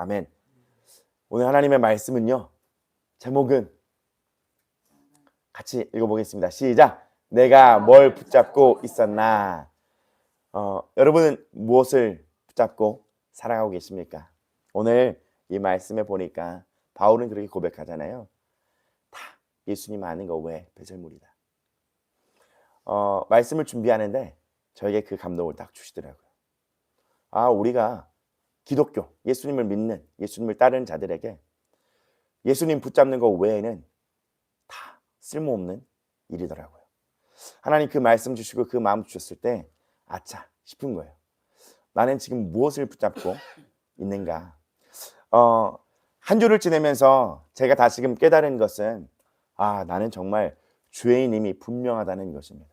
아멘. 오늘 하나님의 말씀은요, 제목은 같이 읽어보겠습니다. 시작. 내가 뭘 붙잡고 있었나? 여러분은 무엇을 붙잡고 살아가고 계십니까? 오늘 이 말씀에 보니까 바울은 그렇게 고백하잖아요. 다 예수님 아는 거 외에 배설물이다. 말씀을 준비하는데 저에게 그 감동을 딱 주시더라고요. 우리가 기독교, 예수님을 믿는, 예수님을 따르는 자들에게 예수님 붙잡는 것 외에는 다 쓸모없는 일이더라고요. 하나님 그 말씀 주시고 그 마음 주셨을 때 아차 싶은 거예요. 나는 지금 무엇을 붙잡고 있는가? 한 주를 지내면서 제가 다시금 깨달은 것은 나는 정말 죄인임이 분명하다는 것입니다.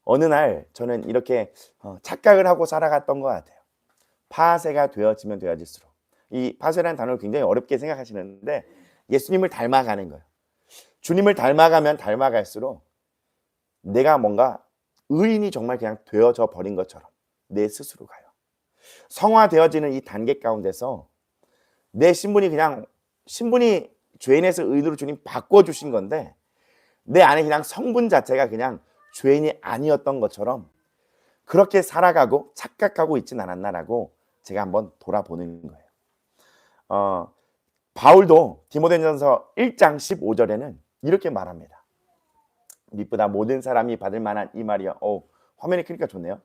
어느 날 저는 이렇게 착각을 하고 살아갔던 것 같아요. 파쇄가 되어지면 되어질수록, 이 파쇄라는 단어를 굉장히 어렵게 생각하시는데 예수님을 닮아가는 거예요. 주님을 닮아가면 닮아갈수록 내가 뭔가 의인이 정말 그냥 되어져 버린 것처럼 내 스스로 가요. 성화되어지는 이 단계 가운데서 내 신분이 죄인에서 의인으로 주님 바꿔주신 건데 내 안에 그냥 성분 자체가 그냥 죄인이 아니었던 것처럼 그렇게 살아가고 착각하고 있진 않았나라고 제가 한번 돌아보는 거예요. 바울도 디모데전서 1장 15절에는 이렇게 말합니다. 미쁘다 모든 사람이 받을 만한 이 말이요. 화면이 크니까 좋네요.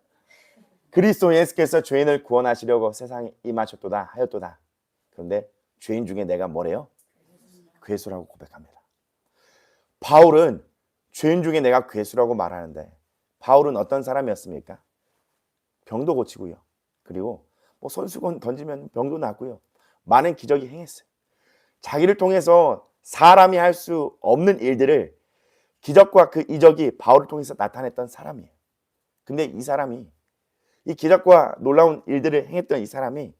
그리스도 예수께서 죄인을 구원하시려고 세상에 임하셨도다 하였도다. 그런데 죄인 중에 내가 뭐래요? 괴수라고 고백합니다. 바울은 죄인 중에 내가 괴수라고 말하는데 바울은 어떤 사람이었습니까? 병도 고치고요. 그리고 손수건 던지면 병도 낫고요. 많은 기적이 행했어요. 자기를 통해서 사람이 할 수 없는 일들을 기적과 그 이적이 바울을 통해서 나타냈던 사람이에요. 근데 이 사람이 이 기적과 놀라운 일들을 행했던 이 사람이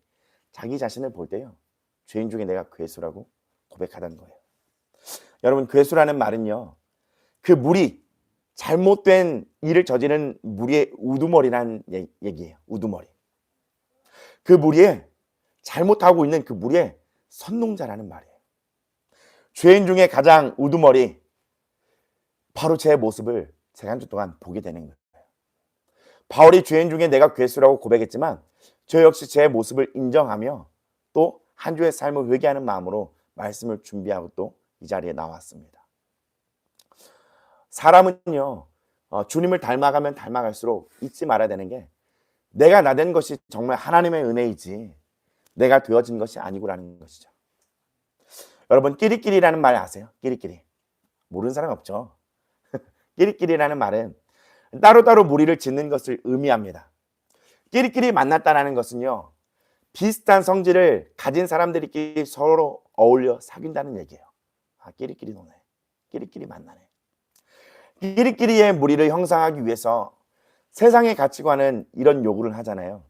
자기 자신을 볼 때요. 죄인 중에 내가 괴수라고 고백하던 거예요. 여러분 괴수라는 말은요. 그 무리, 잘못된 일을 저지른 무리의 우두머리라는 얘기예요. 우두머리. 그 무리에 잘못하고 있는 그 무리의 선농자라는 말이에요. 죄인 중에 가장 우두머리, 바로 제 모습을 제가 한 주 동안 보게 되는 거예요. 바울이 죄인 중에 내가 괴수라고 고백했지만 저 역시 제 모습을 인정하며 또 한 주의 삶을 회개하는 마음으로 말씀을 준비하고 또 이 자리에 나왔습니다. 사람은요, 주님을 닮아가면 닮아갈수록 잊지 말아야 되는 게 내가 나 된 것이 정말 하나님의 은혜이지 내가 되어진 것이 아니고라는 것이죠. 여러분 끼리끼리라는 말 아세요? 끼리끼리. 모르는 사람 없죠. 끼리끼리라는 말은 따로따로 무리를 짓는 것을 의미합니다. 끼리끼리 만났다는 것은요. 비슷한 성질을 가진 사람들끼리 서로 어울려 사귄다는 얘기예요. 끼리끼리 노네. 끼리끼리 만나네. 끼리끼리의 무리를 형성하기 위해서 세상의 가치관은 이런 요구를 하잖아요.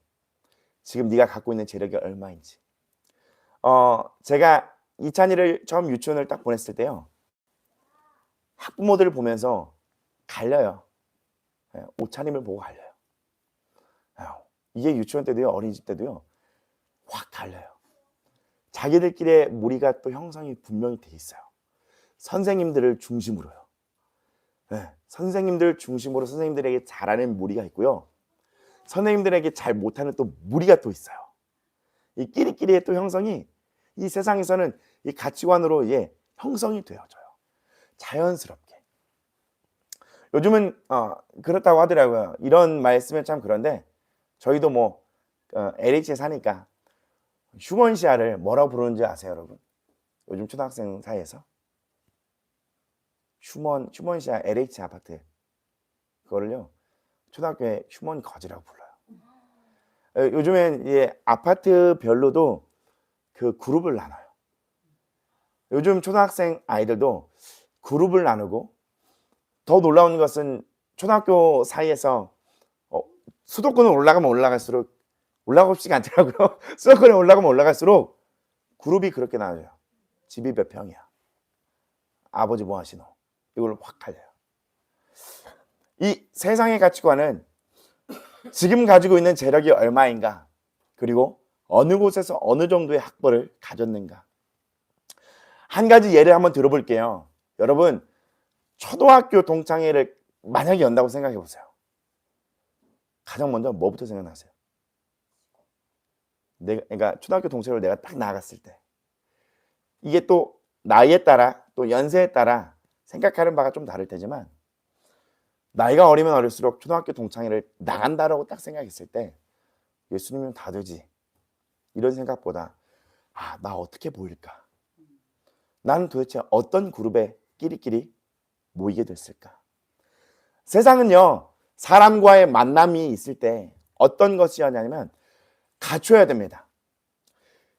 지금 네가 갖고 있는 재력이 얼마인지. 제가 이찬이를 처음 유치원을 딱 보냈을 때요. 학부모들을 보면서 갈려요. 오찬임을 보고 갈려요. 이게 유치원 때도요. 어린이집 때도요. 확 갈려요. 자기들끼리의 무리가 또 형성이 분명히 돼 있어요. 선생님들을 중심으로요. 선생님들 중심으로 선생님들에게 잘하는 무리가 있고요. 선생님들에게 잘 못하는 또 무리가 또 있어요. 이 끼리끼리의 또 형성이 이 세상에서는 이 가치관으로 형성이 되어져요. 자연스럽게. 요즘은 그렇다고 하더라고요. 이런 말씀은 참 그런데 저희도 LH에 사니까 휴먼시아를 뭐라고 부르는지 아세요, 여러분? 요즘 초등학생 사이에서 휴먼시아 LH 아파트 그거를요 초등학교에 휴먼 거지라고 불러요. 요즘엔 아파트별로도 그 그룹을 나눠요. 요즘 초등학생 아이들도 그룹을 나누고 더 놀라운 것은 초등학교 사이에서 수도권에 올라가면 올라갈수록 올라가고 싶지가 않더라고요. 수도권에 올라가면 올라갈수록 그룹이 그렇게 나눠요. 집이 몇 평이야. 아버지 뭐 하시노? 이걸 확 갈려요. 이 세상의 가치관은 지금 가지고 있는 재력이 얼마인가, 그리고 어느 곳에서 어느 정도의 학벌을 가졌는가. 한 가지 예를 한번 들어볼게요. 여러분, 초등학교 동창회를 만약에 연다고 생각해 보세요. 가장 먼저 뭐부터 생각나세요? 그러니까 초등학교 동창회를 내가 딱 나갔을 때 이게 또 나이에 따라 또 연세에 따라 생각하는 바가 좀 다를 테지만 나이가 어리면 어릴수록 초등학교 동창회를 나간다라고 딱 생각했을 때 예수님은 다 되지 이런 생각보다 나 어떻게 보일까? 나는 도대체 어떤 그룹에 끼리끼리 모이게 됐을까? 세상은요, 사람과의 만남이 있을 때 어떤 것이었냐면 갖춰야 됩니다.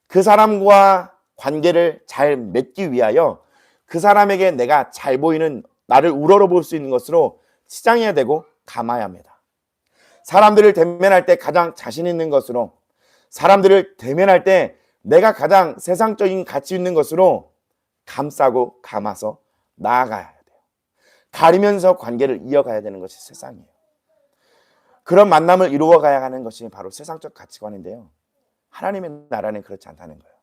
그 사람과 관계를 잘 맺기 위하여 그 사람에게 내가 잘 보이는 나를 우러러볼 수 있는 것으로 치장해야 되고 감아야 합니다. 사람들을 대면할 때 가장 자신 있는 것으로, 사람들을 대면할 때 내가 가장 세상적인 가치 있는 것으로 감싸고 감아서 나아가야 돼요. 가리면서 관계를 이어가야 되는 것이 세상이에요. 그런 만남을 이루어가야 하는 것이 바로 세상적 가치관인데요. 하나님의 나라는 그렇지 않다는 거예요.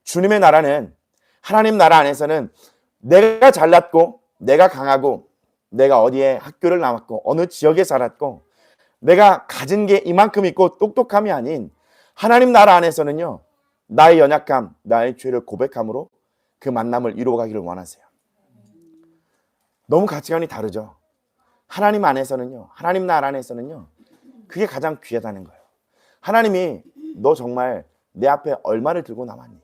주님의 나라는, 하나님 나라 안에서는 내가 잘났고 내가 강하고 내가 어디에 학교를 나왔고 어느 지역에 살았고 내가 가진 게 이만큼 있고 똑똑함이 아닌 하나님 나라 안에서는요, 나의 연약함, 나의 죄를 고백함으로 그 만남을 이루어가기를 원하세요. 너무 가치관이 다르죠. 하나님 안에서는요, 하나님 나라 안에서는요, 그게 가장 귀하다는 거예요. 하나님이 너 정말 내 앞에 얼마를 들고 나왔니?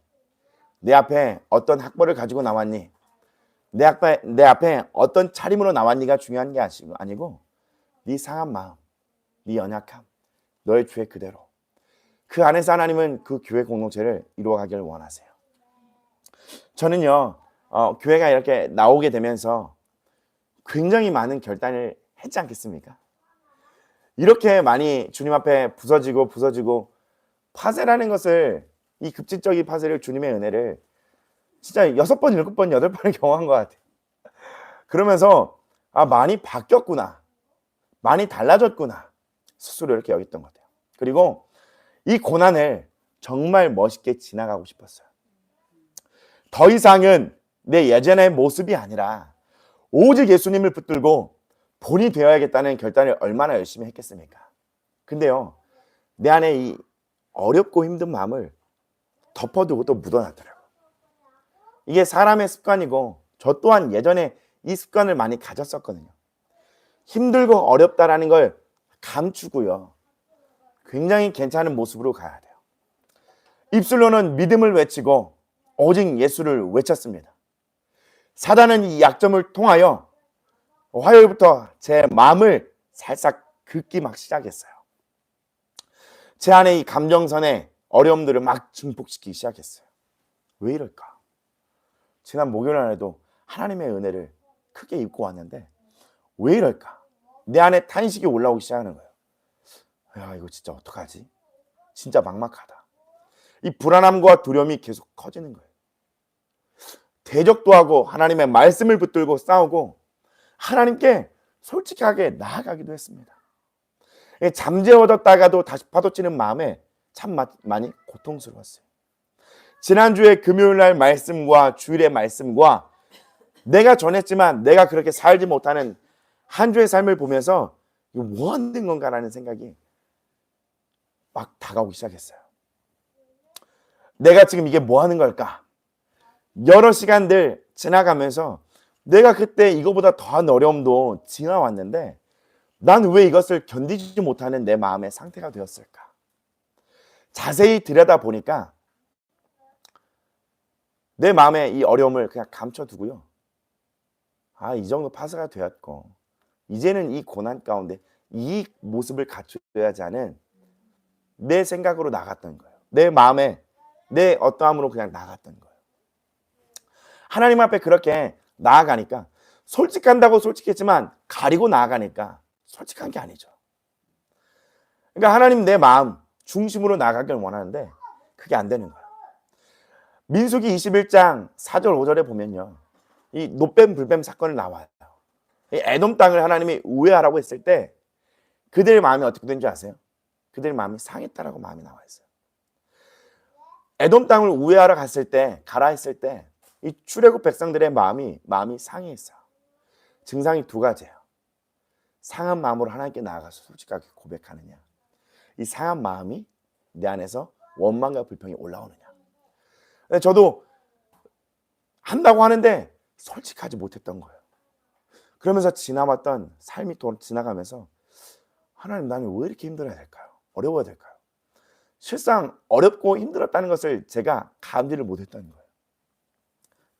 내 앞에 어떤 학벌을 가지고 나왔니? 내 앞에 어떤 차림으로 나왔니가 중요한 게 아니고 네 상한 마음, 네 연약함, 너의 죄 그대로 그 안에서 하나님은 그 교회 공동체를 이루어가기를 원하세요. 저는요, 교회가 이렇게 나오게 되면서 굉장히 많은 결단을 했지 않겠습니까? 이렇게 많이 주님 앞에 부서지고 파쇄라는 것을, 이 급진적인 파쇄를, 주님의 은혜를 진짜 6번, 7번, 8번을 경험한 것 같아요. 그러면서 많이 바뀌었구나, 많이 달라졌구나 스스로 이렇게 여겼던 것 같아요. 그리고 이 고난을 정말 멋있게 지나가고 싶었어요. 더 이상은 내 예전의 모습이 아니라 오직 예수님을 붙들고 본이 되어야겠다는 결단을 얼마나 열심히 했겠습니까? 근데요, 내 안에 이 어렵고 힘든 마음을 덮어두고 또 묻어놨더라고요. 이게 사람의 습관이고 저 또한 예전에 이 습관을 많이 가졌었거든요. 힘들고 어렵다라는 걸 감추고요, 굉장히 괜찮은 모습으로 가야 돼요. 입술로는 믿음을 외치고 오직 예수를 외쳤습니다. 사단은 이 약점을 통하여 화요일부터 제 마음을 살짝 긁기 막 시작했어요. 제 안에 이 감정선의 어려움들을 막 증폭시키기 시작했어요. 왜 이럴까? 지난 목요일 날에도 하나님의 은혜를 크게 입고 왔는데 왜 이럴까? 내 안에 탄식이 올라오기 시작하는 거예요. 야, 이거 진짜 어떡하지? 진짜 막막하다. 이 불안함과 두려움이 계속 커지는 거예요. 대적도 하고 하나님의 말씀을 붙들고 싸우고 하나님께 솔직하게 나아가기도 했습니다. 잠재워졌다가도 다시 파도치는 마음에 참 많이 고통스러웠어요. 지난주에 금요일날 말씀과 주일의 말씀과 내가 전했지만 내가 그렇게 살지 못하는 한 주의 삶을 보면서 이거 뭐 하는 건가라는 생각이 막 다가오기 시작했어요. 내가 지금 이게 뭐 하는 걸까? 여러 시간들 지나가면서 내가 그때 이거보다 더한 어려움도 지나왔는데 난 왜 이것을 견디지 못하는 내 마음의 상태가 되었을까? 자세히 들여다보니까 내 마음의 이 어려움을 그냥 감춰두고요, 이 정도 파쇄가 되었고 이제는 이 고난 가운데 이 모습을 갖춰야지 하는 내 생각으로 나갔던 거예요. 내 마음에 내 어떠함으로 그냥 나갔던 거예요. 하나님 앞에 그렇게 나아가니까 솔직한다고 솔직했지만 가리고 나아가니까 솔직한 게 아니죠. 그러니까 하나님 내 마음 중심으로 나아가길 원하는데 그게 안 되는 거예요. 민수기 21장 4절 5절에 보면요, 이 노뱀 불뱀 사건이 나와요. 이 에돔 땅을 하나님이 우회하라고 했을 때 그들의 마음이 어떻게 된지 아세요? 그들의 마음이 상했다라고 마음이 나와 있어요. 에돔 땅을 우회하러 가라 했을 때 이 출애굽 백성들의 마음이 상해했어요. 증상이 두 가지예요. 상한 마음으로 하나님께 나아가서 솔직하게 고백하느냐, 이 상한 마음이 내 안에서 원망과 불평이 올라오느냐. 저도 한다고 하는데 솔직하지 못했던 거예요. 그러면서 지나왔던 삶이 지나가면서 하나님, 나는 왜 이렇게 힘들어야 될까요? 어려워야 될까요? 실상 어렵고 힘들었다는 것을 제가 감지를 못했던 거예요.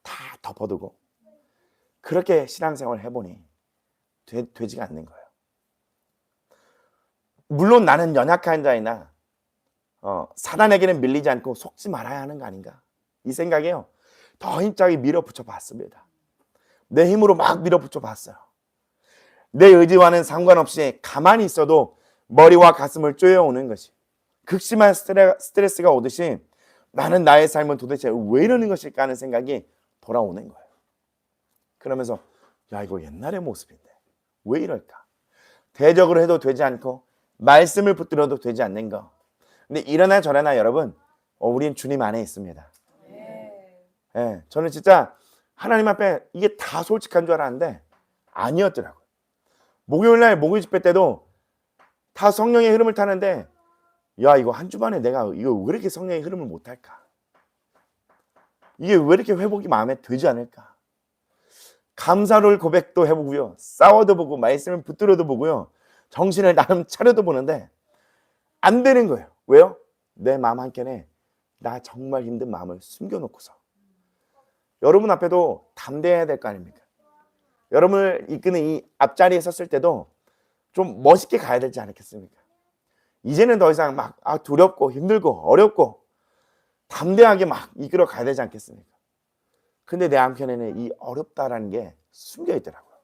다 덮어두고 그렇게 신앙생활을 해보니 되지가 않는 거예요. 물론 나는 연약한 자이나 사단에게는 밀리지 않고 속지 말아야 하는 거 아닌가, 이 생각에요. 더 힘차게 밀어붙여 봤습니다. 내 힘으로 막 밀어붙여 봤어요. 내 의지와는 상관없이 가만히 있어도 머리와 가슴을 쪼여오는 것이, 극심한 스트레스가 오듯이 나는 나의 삶은 도대체 왜 이러는 것일까 하는 생각이 돌아오는 거예요. 그러면서 야, 이거 옛날의 모습인데 왜 이럴까? 대적으로 해도 되지 않고 말씀을 붙들어도 되지 않는 거. 근데 이러나 저러나 여러분, 우린 주님 안에 있습니다. 네, 저는 진짜 하나님 앞에 이게 다 솔직한 줄 알았는데 아니었더라고요. 목요일날 목요 집회 때도 다 성령의 흐름을 타는데, 야, 이거 한 주만에 내가 이거 왜 이렇게 성령의 흐름을 못할까? 이게 왜 이렇게 회복이 마음에 되지 않을까? 감사를 고백도 해보고요, 싸워도 보고 말씀을 붙들어도 보고요, 정신을 나름 차려도 보는데 안 되는 거예요. 왜요? 내 마음 한켠에 나 정말 힘든 마음을 숨겨놓고서. 여러분 앞에도 담대해야 될 거 아닙니까? 여러분을 이끄는 이 앞자리에 섰을 때도 좀 멋있게 가야 되지 않겠습니까? 이제는 더 이상 막 두렵고 힘들고 어렵고 담대하게 막 이끌어 가야 되지 않겠습니까? 근데 내 한켠에는 이 어렵다라는 게 숨겨 있더라고요.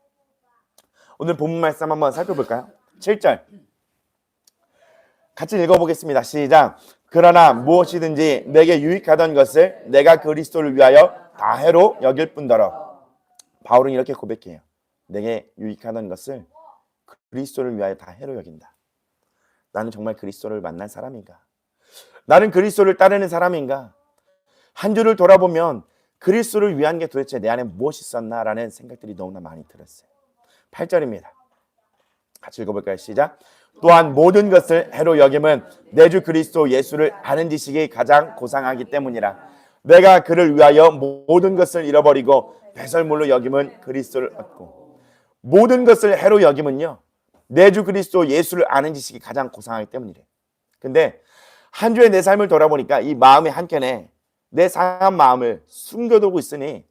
오늘 본문 말씀 한번 살펴볼까요? 7절 같이 읽어보겠습니다. 시작. 그러나 무엇이든지 내게 유익하던 것을 내가 그리스도를 위하여 다 해로 여길 뿐더러. 바울은 이렇게 고백해요. 내게 유익하던 것을 그리스도를 위하여 다 해로 여긴다. 나는 정말 그리스도를 만난 사람인가? 나는 그리스도를 따르는 사람인가? 한 주를 돌아보면 그리스도를 위한 게 도대체 내 안에 무엇이 있었나라는 생각들이 너무나 많이 들었어요. 8절입니다. 같이 읽어볼까요? 시작. 또한 모든 것을 해로 여김은 내 주 그리스도 예수를 아는 지식이 가장 고상하기 때문이라. 내가 그를 위하여 모든 것을 잃어버리고 배설물로 여김은 그리스도를 얻고. 모든 것을 해로 여김은요, 내 주 그리스도 예수를 아는 지식이 가장 고상하기 때문이래. 근데 한 주의 내 삶을 돌아보니까 이 마음의 한켠에 내 상한 마음을 숨겨두고 있으니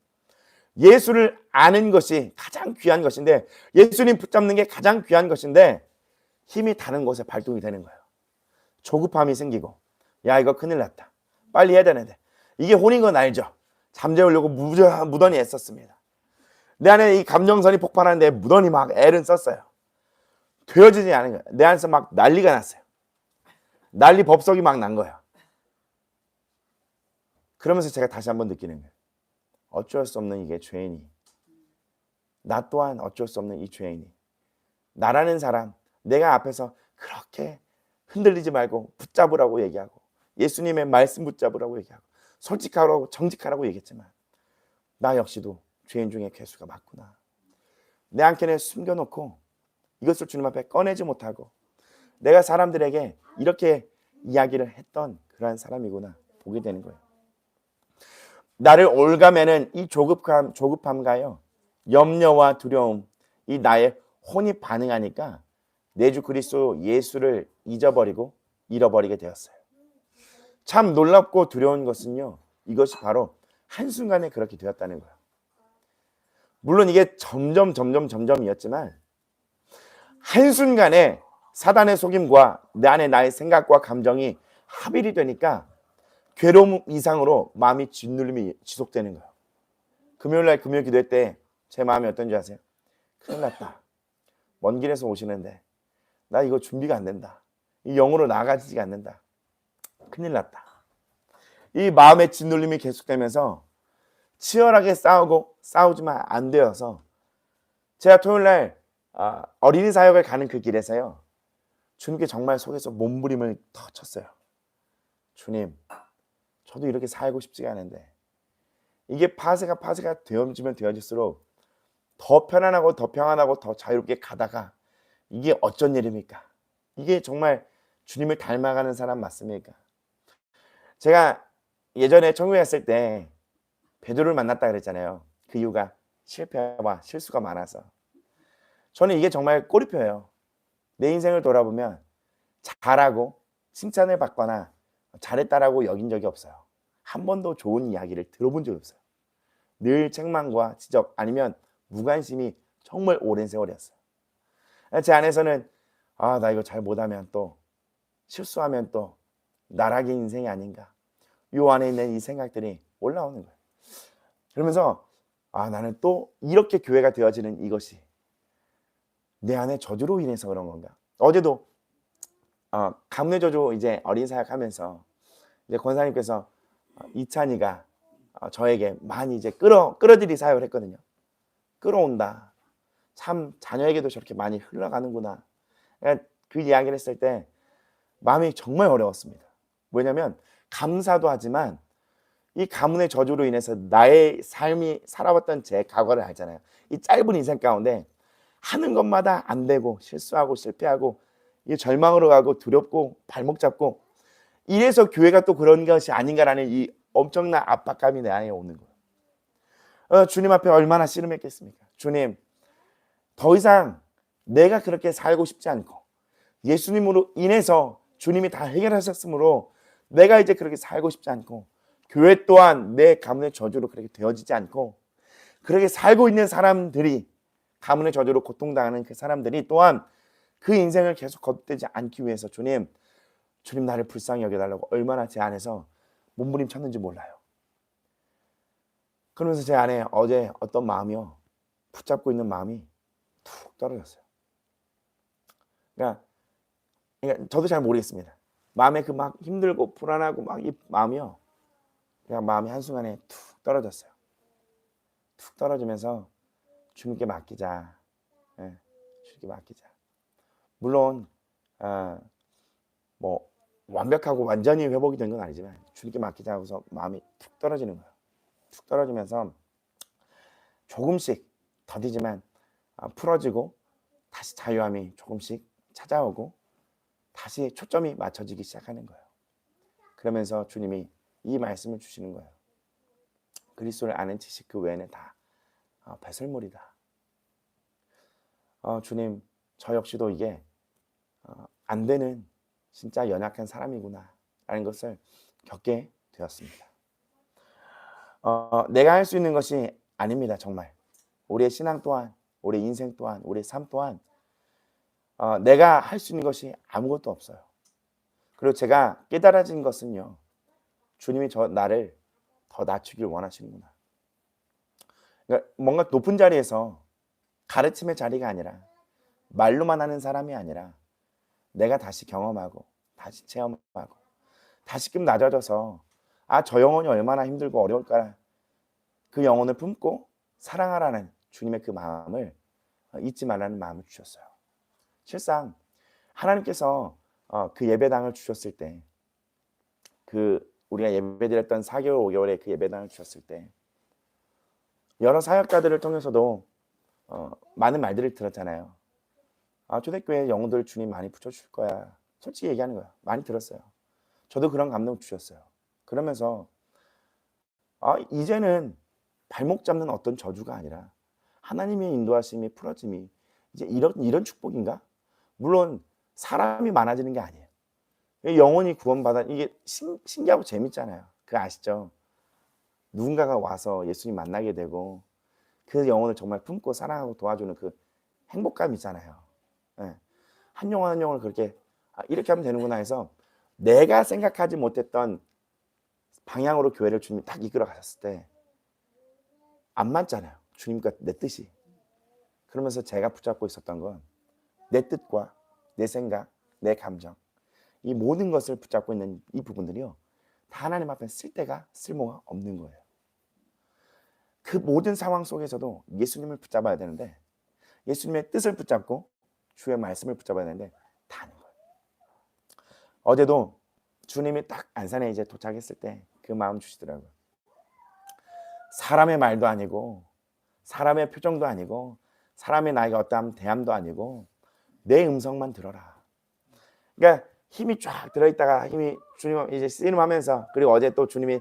예수를 아는 것이 가장 귀한 것인데, 예수님 붙잡는 게 가장 귀한 것인데 힘이 다른 곳에 발동이 되는 거예요. 조급함이 생기고, 야, 이거 큰일 났다, 빨리 해야 되는데. 이게 혼인 건 알죠? 잠재우려고 무던히 애썼습니다. 내 안에 이 감정선이 폭발하는데 무던히 막 애를 썼어요. 되어지지 않은 거예요. 내 안에서 막 난리가 났어요. 난리 법석이 막 난 거예요. 그러면서 제가 다시 한번 느끼는 거예요. 어쩔 수 없는 이게 죄인이, 나 또한 어쩔 수 없는 이 죄인이, 나라는 사람, 내가 앞에서 그렇게 흔들리지 말고 붙잡으라고 얘기하고, 예수님의 말씀 붙잡으라고 얘기하고, 솔직하라고 정직하라고 얘기했지만 나 역시도 죄인 중에 괴수가 맞구나. 내 한켠에 숨겨놓고 이것을 주님 앞에 꺼내지 못하고 내가 사람들에게 이렇게 이야기를 했던 그러한 사람이구나 보게 되는 거예요. 나를 올가매는 이 조급함과요, 염려와 두려움, 이 나의 혼이 반응하니까 내 주 그리스도 예수를 잊어버리고 잃어버리게 되었어요. 참 놀랍고 두려운 것은요, 이것이 바로 한순간에 그렇게 되었다는 거예요. 물론 이게 점점이었지만 한순간에 사단의 속임과 내 안에 나의 생각과 감정이 합일이 되니까 괴로움 이상으로 마음이 짓눌림이 지속되는 거예요. 금요일날 금요 기도회 때 제 마음이 어떤지 아세요? 큰일 났다. 먼 길에서 오시는데 나 이거 준비가 안 된다. 이 영으로 나아가지가 않는다. 큰일 났다. 이 마음의 짓눌림이 계속되면서 치열하게 싸우지만 안 되어서 제가 토요일날 어린이 사역을 가는 그 길에서요, 주님께 정말 속에서 몸부림을 터 쳤어요. 주님, 저도 이렇게 살고 싶지가 않은데 이게 파세가 되어지면 되어질수록 더 편안하고 더 평안하고 더 자유롭게 가다가 이게 어쩐 일입니까? 이게 정말 주님을 닮아가는 사람 맞습니까? 제가 예전에 천국에 갔을 때 베드로를 만났다 그랬잖아요. 그 이유가 실패와 실수가 많아서. 저는 이게 정말 꼬리표예요. 내 인생을 돌아보면 잘하고 칭찬을 받거나 잘했다라고 여긴 적이 없어요. 한 번도 좋은 이야기를 들어본 적이 없어요. 늘 책망과 지적 아니면 무관심이 정말 오랜 세월이었어요. 제 안에서는 나 이거 잘 못하면 또 실수하면 또 나락의 인생이 아닌가. 요 안에 있는 이 생각들이 올라오는 거예요. 그러면서 나는 또 이렇게 교회가 되어지는 이것이 내 안에 저주로 인해서 그런 건가. 어제도 가문의 저주 이제 어린 사역하면서 이제 권사님께서 이찬이가 저에게 많이 이제 끌어들이 사역을 했거든요. 끌어온다. 참 자녀에게도 저렇게 많이 흘러가는구나. 그러니까 그 이야기를 했을 때 마음이 정말 어려웠습니다. 왜냐하면 감사도 하지만 이 가문의 저주로 인해서 나의 삶이 살아왔던 제 과거를 알잖아요. 이 짧은 인생 가운데 하는 것마다 안 되고 실수하고 실패하고 이 절망으로 가고 두렵고 발목 잡고 이래서 교회가 또 그런 것이 아닌가라는 이 엄청난 압박감이 내 안에 오는 거예요. 주님 앞에 얼마나 씨름했겠습니까? 주님, 더 이상 내가 그렇게 살고 싶지 않고 예수님으로 인해서 주님이 다 해결하셨으므로 내가 이제 그렇게 살고 싶지 않고 교회 또한 내 가문의 저주로 그렇게 되어지지 않고 그렇게 살고 있는 사람들이 가문의 저주로 고통당하는 그 사람들이 또한 그 인생을 계속 겉되지 않기 위해서 주님 나를 불쌍히 여겨달라고 얼마나 제 안에서 몸부림쳤는지 몰라요. 그러면서 제 안에 어제 어떤 마음이요 붙잡고 있는 마음이 툭 떨어졌어요. 그러니까 저도 잘 모르겠습니다. 마음에 그 막 힘들고 불안하고 막 이 마음이요 그냥 마음이 한순간에 툭 떨어졌어요. 툭 떨어지면서 주님께 맡기자. 주님께 맡기자. 물론 뭐 완벽하고 완전히 회복이 된 건 아니지만 주님께 맡기자 하고서 마음이 툭 떨어지는 거예요. 툭 떨어지면서 조금씩 더디지만 풀어지고 다시 자유함이 조금씩 찾아오고 다시 초점이 맞춰지기 시작하는 거예요. 그러면서 주님이 이 말씀을 주시는 거예요. 그리스도를 아는 지식 그 외에는 다 배설물이다. 주님, 저 역시도 이게 안 되는 진짜 연약한 사람이구나 라는 것을 겪게 되었습니다. 내가 할 수 있는 것이 아닙니다. 정말 우리의 신앙 또한 우리의 인생 또한 우리의 삶 또한 내가 할 수 있는 것이 아무것도 없어요. 그리고 제가 깨달아진 것은요. 주님이 나를 더 낮추길 원하시는구나. 그러니까 뭔가 높은 자리에서 가르침의 자리가 아니라 말로만 하는 사람이 아니라 내가 다시 경험하고 다시 체험하고 다시금 낮아져서 저 영혼이 얼마나 힘들고 어려울까 그 영혼을 품고 사랑하라는 주님의 그 마음을 잊지 말라는 마음을 주셨어요. 실상 하나님께서 그 예배당을 주셨을 때 그 우리가 예배드렸던 4개월 5개월의 그 예배당을 주셨을 때 여러 사역자들을 통해서도 많은 말들을 들었잖아요. 초대교회 영혼들 주님 많이 붙여줄 거야. 솔직히 얘기하는 거야. 많이 들었어요. 저도 그런 감동 주셨어요. 그러면서 이제는 발목 잡는 어떤 저주가 아니라 하나님의 인도하심이 풀어짐이 이제 이런 축복인가? 물론 사람이 많아지는 게 아니에요. 영혼이 구원받아 이게 신기하고 재밌잖아요. 그거 아시죠? 누군가가 와서 예수님 만나게 되고 그 영혼을 정말 품고 사랑하고 도와주는 그 행복감이 있잖아요. 한 영혼 한 영혼을 그렇게 이렇게 하면 되는구나 해서 내가 생각하지 못했던 방향으로 교회를 주님이 딱 이끌어 가셨을 때 안 맞잖아요. 주님과 내 뜻이. 그러면서 제가 붙잡고 있었던 건 내 뜻과 내 생각, 내 감정 이 모든 것을 붙잡고 있는 이 부분들이요. 다 하나님 앞에 쓸모가 없는 거예요. 그 모든 상황 속에서도 예수님을 붙잡아야 되는데 예수님의 뜻을 붙잡고 주의 말씀을 붙잡아야 되는데 다 아닌 거예요. 어제도 주님이 딱 안산에 이제 도착했을 때 그 마음 주시더라고요. 사람의 말도 아니고 사람의 표정도 아니고 사람의 나에게 어떠한 대함도 아니고 내 음성만 들어라. 그러니까 힘이 쫙 들어있다가 힘이 주님 이제 씨름하면서, 그리고 어제 또 주님이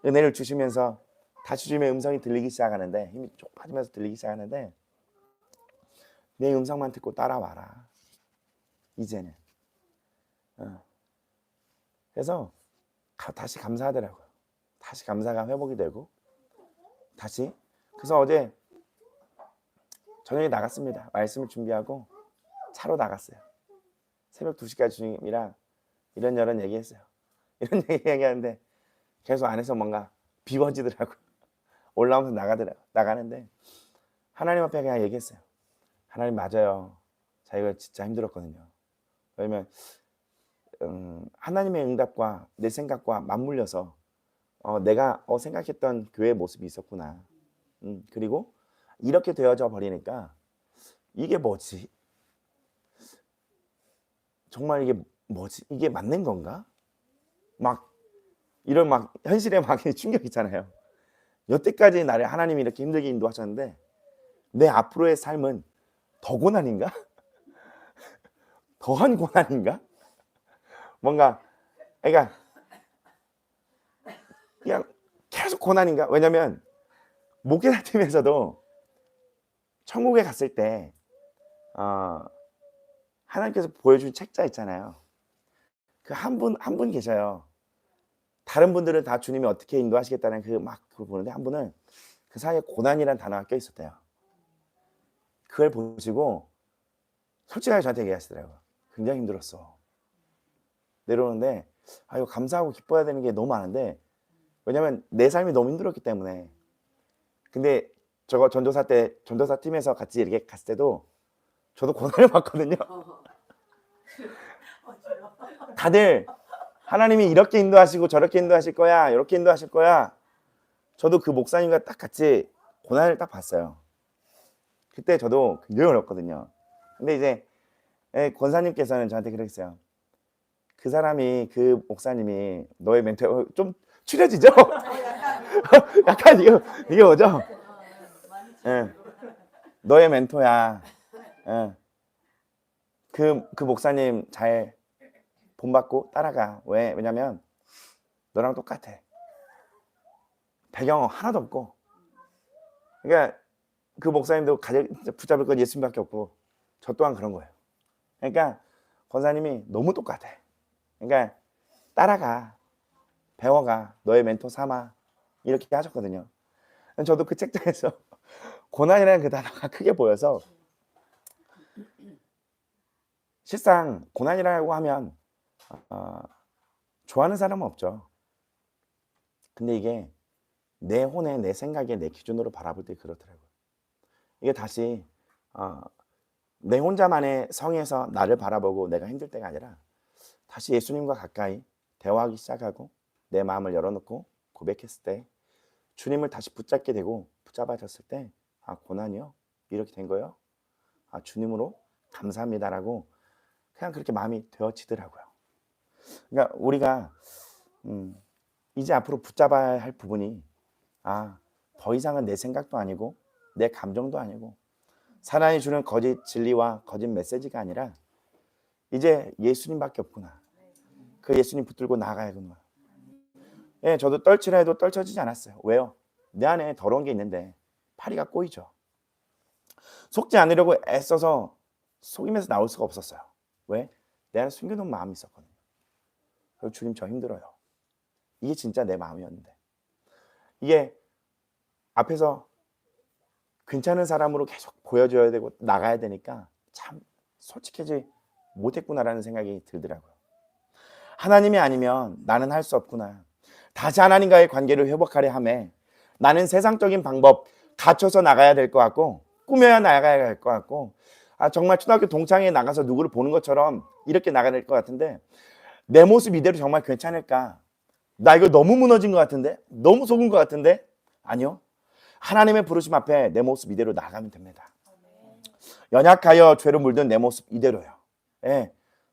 은혜를 주시면서 다시 주님의 음성이 들리기 시작하는데, 힘이 쭉 빠지면서 들리기 시작하는데, 내 음성만 듣고 따라와라 이제는. 그래서 다시 감사하더라고요. 다시 감사가 회복이 되고 다시. 그래서 어제 저녁에 나갔습니다. 말씀을 준비하고 차로 나갔어요. 새벽 2시까지 주님이랑 이런저런 얘기했어요. 이런 얘기하는데 계속 안에서 뭔가 비워지더라고요. 올라오면서 나가는데 하나님 앞에 그냥 얘기했어요. 하나님 맞아요. 자기가 진짜 힘들었거든요. 왜냐면 하나님의 응답과 내 생각과 맞물려서 내가 생각했던 교회의 모습이 있었구나. 그리고 이렇게 되어져 버리니까 이게 뭐지? 정말 이게 뭐지? 이게 맞는 건가? 막 이런 막 현실에 막 충격 있잖아요. 여태까지 나를 하나님이 이렇게 힘들게 인도하셨는데 내 앞으로의 삶은 더 고난인가? 더한 고난인가? 뭔가 그러니까 그냥 계속 고난인가? 왜냐면 목회자 팀에서도 천국에 갔을 때 하나님께서 보여준 책자 있잖아요. 그 한 분 계셔요. 다른 분들은 다 주님이 어떻게 인도하시겠다는 그걸 보는데 한 분은 그 사이에 고난이라는 단어가 껴 있었대요. 그걸 보시고 솔직하게 저한테 얘기하시더라고요. 굉장히 힘들었어. 내려오는데 이거 감사하고 기뻐해야 되는 게 너무 많은데, 왜냐면 내 삶이 너무 힘들었기 때문에. 근데 저거 전도사 팀에서 같이 이렇게 갔을 때도 저도 고난을 받거든요. 다들 하나님이 이렇게 인도하시고 저렇게 인도하실 거야, 이렇게 인도하실 거야. 저도 그 목사님과 딱 같이 고난을 딱 봤어요. 그때 저도 굉장히 어렵거든요. 근데 이제 권사님께서는 저한테 그랬어요. 그 목사님이 너의 멘토. 좀 추려지죠? 약간 이게 뭐죠? 너의 멘토야. 그 목사님 잘 본받고 따라가. 왜냐면 너랑 똑같아. 배경 하나도 없고. 그러니까 그 목사님도 붙잡을 건 예수님밖에 없고 저 또한 그런 거예요. 그러니까 권사님이 너무 똑같아. 그러니까 따라가, 배워가, 너의 멘토 삼아, 이렇게 하셨거든요. 저도 그 책장에서 고난이라는 그 단어가 크게 보여서, 실상 고난이라고 하면 좋아하는 사람은 없죠. 근데 이게 내 혼에, 내 생각에, 내 기준으로 바라볼 때 그렇더라고요. 이게 다시 내 혼자만의 성에서 나를 바라보고 내가 힘들 때가 아니라 다시 예수님과 가까이 대화하기 시작하고 내 마음을 열어놓고 고백했을 때 주님을 다시 붙잡게 되고, 붙잡아졌을 때 고난이요? 이렇게 된 거요? 주님으로 감사합니다라고 그냥 그렇게 마음이 되어지더라고요. 그러니까 우리가 이제 앞으로 붙잡아야 할 부분이 더 이상은 내 생각도 아니고 내 감정도 아니고 사단이 주는 거짓 진리와 거짓 메시지가 아니라 이제 예수님밖에 없구나. 그 예수님 붙들고 나아가야구나. 예, 저도 떨치려 해도 떨쳐지지 않았어요. 왜요? 내 안에 더러운 게 있는데 파리가 꼬이죠. 속지 않으려고 애써서 속이면서 나올 수가 없었어요. 왜? 내 안에 숨겨놓은 마음이 있었거든요. 그리고 주님 저 힘들어요. 이게 진짜 내 마음이었는데, 이게 앞에서 괜찮은 사람으로 계속 보여줘야 되고 나가야 되니까 참 솔직해지 못했구나라는 생각이 들더라고요. 하나님이 아니면 나는 할 수 없구나. 다시 하나님과의 관계를 회복하려 하며 나는 세상적인 방법 갖춰서 나가야 될 것 같고 꾸며야 나가야 할 것 같고 정말 초등학교 동창회에 나가서 누구를 보는 것처럼 이렇게 나가야 될 것 같은데, 내 모습 이대로 정말 괜찮을까? 나 이거 너무 무너진 것 같은데? 너무 속은 것 같은데? 아니요. 하나님의 부르심 앞에 내 모습 이대로 나가면 됩니다. 연약하여 죄로 물든 내 모습 이대로요.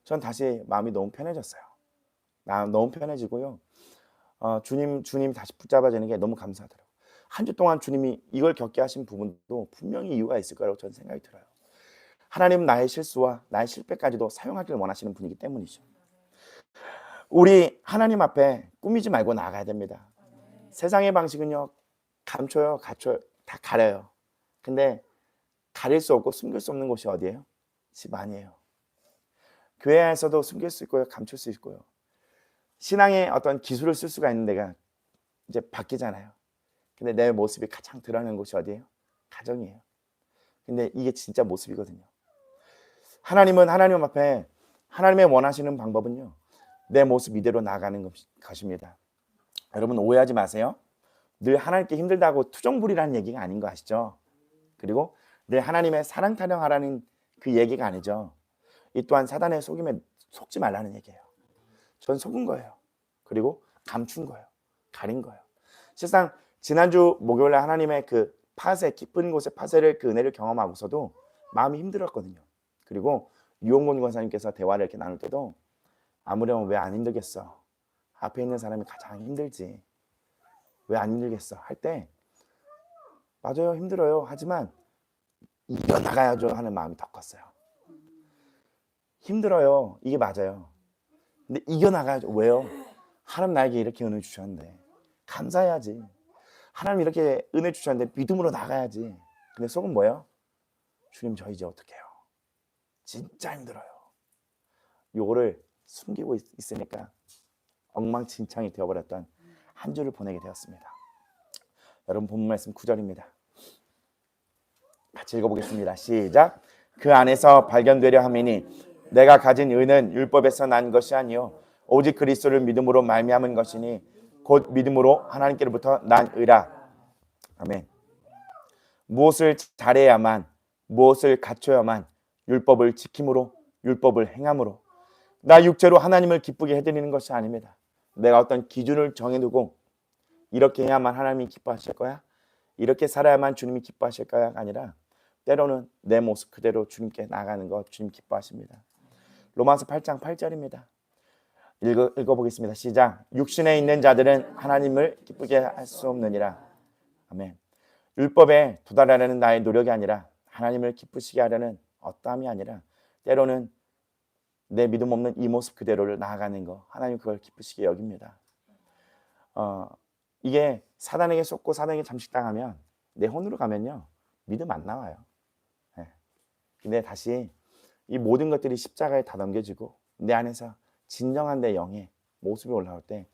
전 다시 마음이 너무 편해졌어요. 너무 편해지고요. 주님이 다시 붙잡아지는 게 너무 감사하더라고요. 한 주 동안 주님이 이걸 겪게 하신 부분도 분명히 이유가 있을 거라고 저는 생각이 들어요. 하나님은 나의 실수와 나의 실패까지도 사용하기를 원하시는 분이기 때문이죠. 우리 하나님 앞에 꾸미지 말고 나가야 됩니다. 세상의 방식은요, 감춰요, 갖춰요, 다 가려요. 근데 가릴 수 없고 숨길 수 없는 곳이 어디예요? 집 안이에요. 교회에서도 숨길 수 있고요, 감출 수 있고요. 신앙의 어떤 기술을 쓸 수가 있는 데가 이제 바뀌잖아요. 근데 내 모습이 가장 드러나는 곳이 어디예요? 가정이에요. 근데 이게 진짜 모습이거든요. 하나님은 하나님 앞에 하나님의 원하시는 방법은요, 내 모습 이대로 나아가는 것입니다. 여러분 오해하지 마세요. 늘 하나님께 힘들다고 투정부리라는 얘기가 아닌 거 아시죠? 그리고 늘 하나님의 사랑 타령하라는 그 얘기가 아니죠. 이 또한 사단의 속임에 속지 말라는 얘기예요. 전 속은 거예요. 그리고 감춘 거예요. 가린 거예요. 실상 지난주 목요일에 하나님의 그 파쇄, 깊은 곳의 파쇄를, 그 은혜를 경험하고서도 마음이 힘들었거든요. 그리고 유홍곤 권사님께서 대화를 이렇게 나눌 때도 아무렴 왜 안 힘들겠어? 앞에 있는 사람이 가장 힘들지. 왜 안 힘들겠어? 할 때 맞아요, 힘들어요. 하지만 이겨나가야죠 하는 마음이 더 컸어요. 힘들어요. 이게 맞아요. 근데 이겨나가야죠. 왜요? 하나님 나에게 이렇게 은혜 주셨는데 감사해야지. 하나님 이렇게 은혜 주셨는데 믿음으로 나가야지. 근데 속은 뭐예요? 주님 저 이제 어떡해요? 진짜 힘들어요. 요거를 숨기고 있으니까 엉망진창이 되어버렸던 한 주를 보내게 되었습니다. 여러분 본문 말씀 9절입니다. 같이 읽어보겠습니다. 시작. 그 안에서 발견되려 함이니 내가 가진 의는 율법에서 난 것이 아니요 오직 그리스도를 믿음으로 말미암은 것이니 곧 믿음으로 하나님께로부터 난 의라. 아멘. 무엇을 잘해야만, 무엇을 갖춰야만 율법을 지킴으로, 율법을 행함으로 나 육체로 하나님을 기쁘게 해드리는 것이 아닙니다. 내가 어떤 기준을 정해두고 이렇게 해야만 하나님이 기뻐하실 거야, 이렇게 살아야만 주님이 기뻐하실 거야가 아니라 때로는 내 모습 그대로 주님께 나가는 것 주님 기뻐하십니다. 로마서 8장 8절입니다. 읽어보겠습니다. 시작. 육신에 있는 자들은 하나님을 기쁘게 할 수 없느니라. 아멘. 율법에 도달하려는 나의 노력이 아니라 하나님을 기쁘시게 하려는 어떠함이 아니라 때로는 내 믿음 없는 이 모습 그대로를 나아가는 거 하나님 그걸 기쁘시게 여깁니다. 이게 사단에게 속고 사단에게 잠식당하면 내 혼으로 가면요 믿음 안 나와요. 근데 다시 이 모든 것들이 십자가에 다 넘겨지고 내 안에서 진정한 내 영의 모습이 올라올 때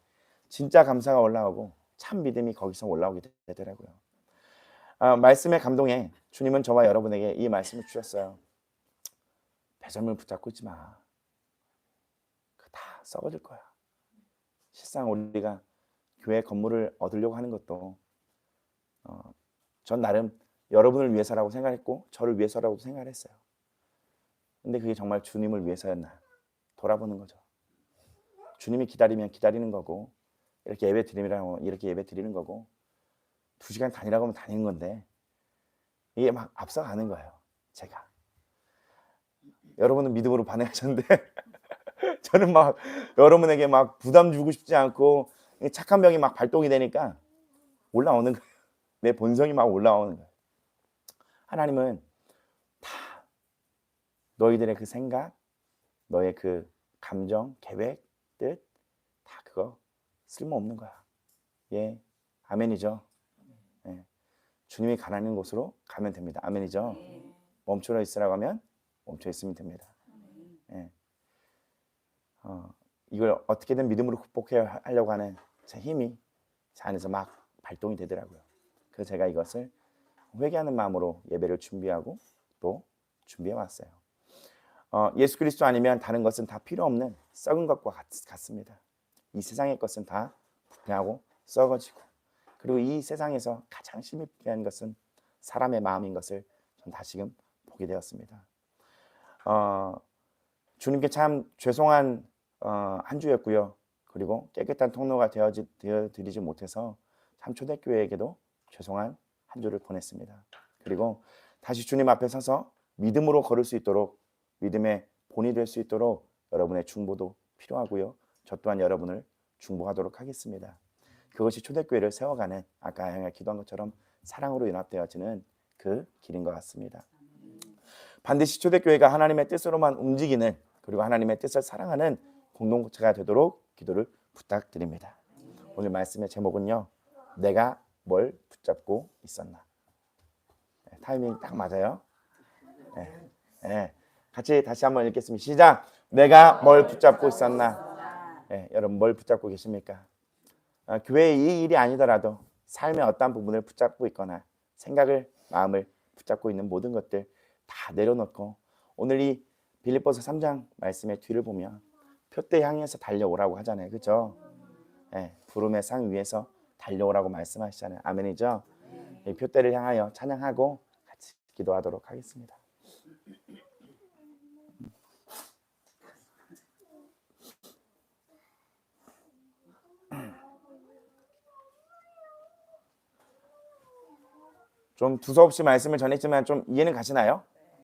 진짜 감사가 올라오고 참 믿음이 거기서 올라오게 되더라고요. 말씀의 감동에 주님은 저와 여러분에게 이 말씀을 주셨어요. 배설물 붙잡고 있지 마. 그거 다 썩어질 거야. 실상 우리가 교회 건물을 얻으려고 하는 것도 전 나름 여러분을 위해서라고 생각했고 저를 위해서라고 생각을 했어요. 근데 그게 정말 주님을 위해서였나 돌아보는 거죠. 주님이 기다리면 기다리는 거고 이렇게 예배 드리라고 이렇게 예배 드리는 거고 2시간 다니라고 하면 다니는 건데 이게 막 앞서가는 거예요. 제가 여러분은 믿음으로 반응하셨는데 저는 막 여러분에게 막 부담 주고 싶지 않고 착한 병이 막 발동이 되니까 올라오는 거예요. 내 본성이 막 올라오는 거예요. 하나님은 다 너희들의 그 생각, 너의 그 감정, 계획, 뜻 다 그거 쓸모없는 거야. 예, 아멘이죠. 예. 주님이 가라는 곳으로 가면 됩니다. 아멘이죠. 멈춰 있으라고 하면 멈춰 있으면 됩니다. 예. 이걸 어떻게든 믿음으로 극복하려고 하는 제 힘이 제 안에서 막 발동이 되더라고요. 그래서 제가 이것을 회개하는 마음으로 예배를 준비하고 또 준비해 왔어요. 예수 그리스도 아니면 다른 것은 다 필요 없는 썩은 것과 같습니다. 이 세상의 것은 다 부패하고 썩어지고 그리고 이 세상에서 가장 심히 필요한 것은 사람의 마음인 것을 전 다시금 보게 되었습니다. 주님께 참 죄송한 한 주였고요. 그리고 깨끗한 통로가 되어드리지 못해서 참 초대교회에게도 죄송한 한 주를 보냈습니다. 그리고 다시 주님 앞에 서서 믿음으로 걸을 수 있도록 믿음의 본이 될 수 있도록 여러분의 중보도 필요하고요. 저 또한 여러분을 중보하도록 하겠습니다. 그것이 초대교회를 세워가는 아까 양가 기도한 것처럼 사랑으로 연합되어지는 그 길인 것 같습니다. 반드시 초대교회가 하나님의 뜻으로만 움직이는 그리고 하나님의 뜻을 사랑하는 공동체가 되도록 기도를 부탁드립니다. 오늘 말씀의 제목은요. 내가 뭘 붙잡고 있었나. 타이밍 딱 맞아요. 같이 다시 한번 읽겠습니다. 시작. 내가 뭘 붙잡고 있었나. 여러분 뭘 붙잡고 계십니까? 교회의 이 일이 아니더라도 삶의 어떤 부분을 붙잡고 있거나 생각을 마음을 붙잡고 있는 모든 것들 다 내려놓고 오늘 이 빌립보서 3장 말씀의 뒤를 보면 표대 향해서 달려오라고 하잖아요. 그렇죠? 부름의 상 위에서 달려오라고 말씀하시잖아요. 아멘이죠? 이 표대를 향하여 찬양하고 같이 기도하도록 하겠습니다. 좀 두서없이 말씀을 전했지만 좀 이해는 가시나요?